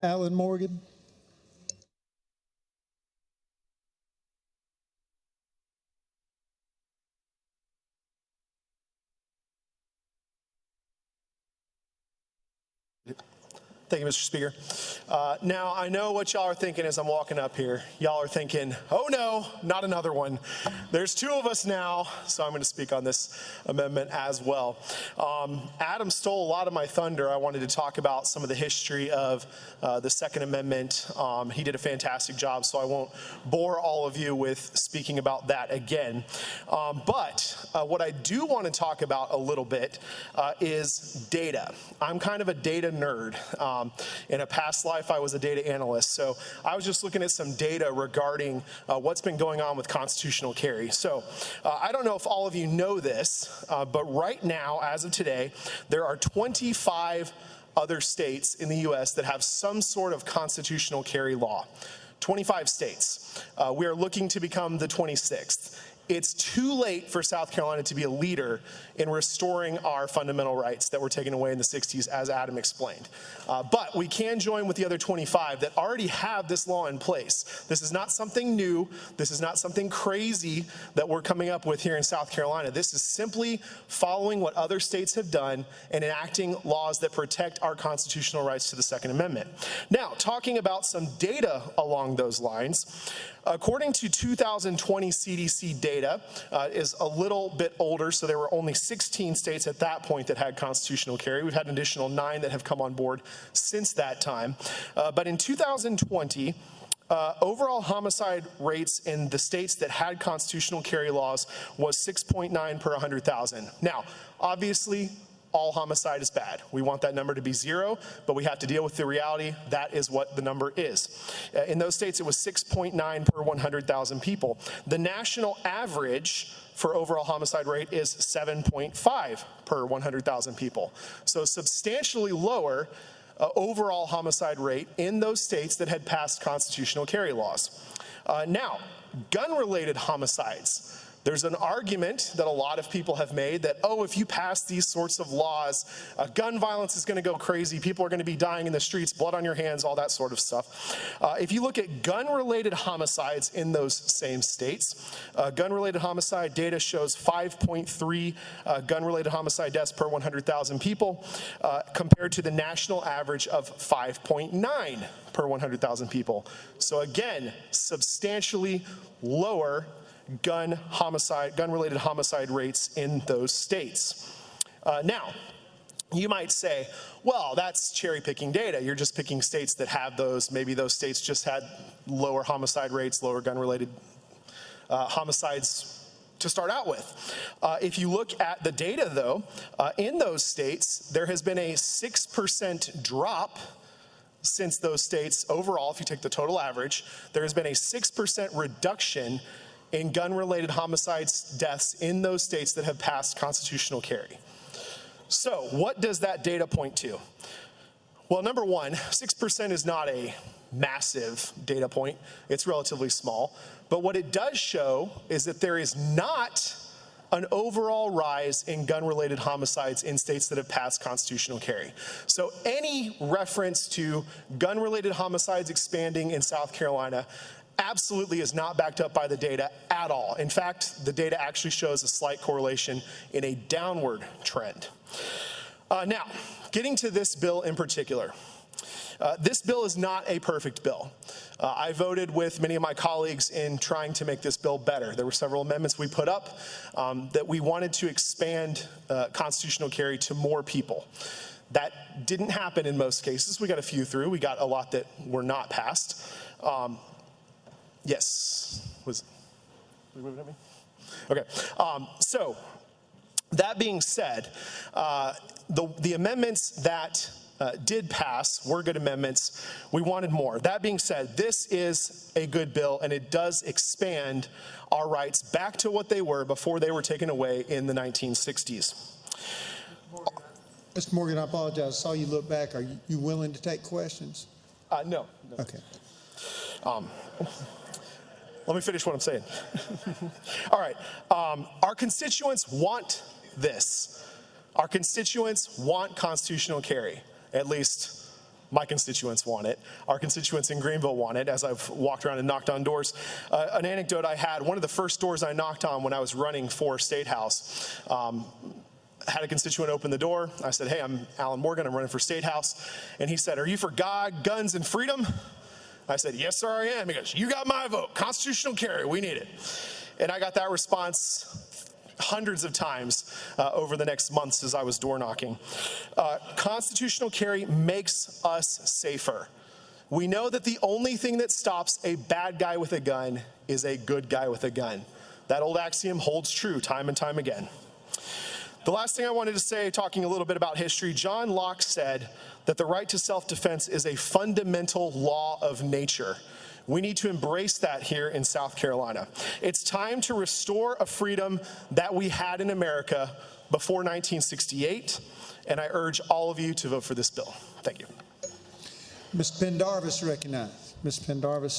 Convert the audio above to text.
Alan Morgan. Thank you, Mr. Speaker. Now, I know what y'all are thinking as I'm walking up here. Y'all are thinking, oh no, not another one. There's two of us now, so I'm going to speak on this amendment as well. Adam stole a lot of my thunder. I wanted to talk about some of the history of the Second Amendment. He did a fantastic job, so I won't bore all of you with speaking about that again. But what I do want to talk about a little bit is data. I'm kind of a data nerd. In a past life, I was a data analyst. So I was just looking at some data regarding what's been going on with constitutional carry. So I don't know if all of you know this, but right now, as of today, there are 25 other states in the U.S. that have some sort of constitutional carry law. 25 states. We are looking to become the 26th. It's too late for South Carolina to be a leader in restoring our fundamental rights that were taken away in the 60s, as Adam explained. But we can join with the other 25 that already have this law in place. This is not something new. This is not something crazy that we're coming up with here in South Carolina. This is simply following what other states have done and enacting laws that protect our constitutional rights to the Second Amendment. Now, talking about some data along those lines, according to 2020 CDC data, is a little bit older, so there were only 16 states at that point that had constitutional carry. We've had an additional 9 that have come on board since that time. But in 2020, overall homicide rates in the states that had constitutional carry laws was 6.9 per 100,000. Now, obviously, all homicide is bad. We want that number to be 0, but we have to deal with the reality that is what the number is. In those states, it was 6.9 per 100,000 people. The national average for overall homicide rate is 7.5 per 100,000 people. So substantially lower overall homicide rate in those states that had passed constitutional carry laws. Now, gun-related homicides. There's an argument that a lot of people have made that, oh, if you pass these sorts of laws, gun violence is going to go crazy. People are going to be dying in the streets, blood on your hands, all that sort of stuff. If you look at gun-related homicides in those same states, gun-related homicide data shows 5.3 gun-related homicide deaths per 100,000 people, compared to the national average of 5.9 per 100,000 people. So again, substantially lower gun-related homicide rates in those states. Now, you might say, well, that's cherry-picking data. You're just picking states that have those. Maybe those states just had lower homicide rates, lower gun-related homicides to start out with. If you look at the data, though, in those states, there has been a 6% drop since those states. Overall, if you take the total average, there has been a 6% reduction in gun-related homicides deaths in those states that have passed constitutional carry. So what does that data point to? Well, number one, 6% is not a massive data point. It's relatively small. But what it does show is that there is not an overall rise in gun-related homicides in states that have passed constitutional carry. So any reference to gun-related homicides expanding in South Carolina absolutely is not backed up by the data at all. In fact, the data actually shows a slight correlation in a downward trend. Now, getting to this bill in particular. This bill is not a perfect bill. I voted with many of my colleagues in trying to make this bill better. There were several amendments we put up that we wanted to expand constitutional carry to more people. That didn't happen in most cases. We got a few through. We got a lot that were not passed. Yes. Are you moving at me? Okay. So that being said, the amendments that did pass were good amendments. We wanted more. That being said, this is a good bill, and it does expand our rights back to what they were before they were taken away in the 1960s. Mr. Morgan, I apologize. I saw you look back. Are you willing to take questions? No. Okay. Let me finish what I'm saying. All right. Our constituents want this. Our constituents want constitutional carry. At least My constituents want it. Our constituents in Greenville want it, as I've walked around and knocked on doors. An anecdote I had, one of the first doors I knocked on when I was running for State House, had a constituent open the door. I said, hey, I'm Alan Morgan, I'm running for State House. And he said, are you for God, guns, and freedom? I said, yes, sir, I am. He goes, you got my vote. Constitutional carry, we need it. And I got that response hundreds of times over the next months as I was door knocking. Constitutional carry makes us safer. We know that the only thing that stops a bad guy with a gun is a good guy with a gun. That old axiom holds true time and time again. The last thing I wanted to say, talking a little bit about history, John Locke said that the right to self-defense is a fundamental law of nature. We need to embrace that here in South Carolina. It's time to restore a freedom that we had in America before 1968, and I urge all of you to vote for this bill. Thank you. Ms. Pendarvis recognized. Ms. Pendarvis.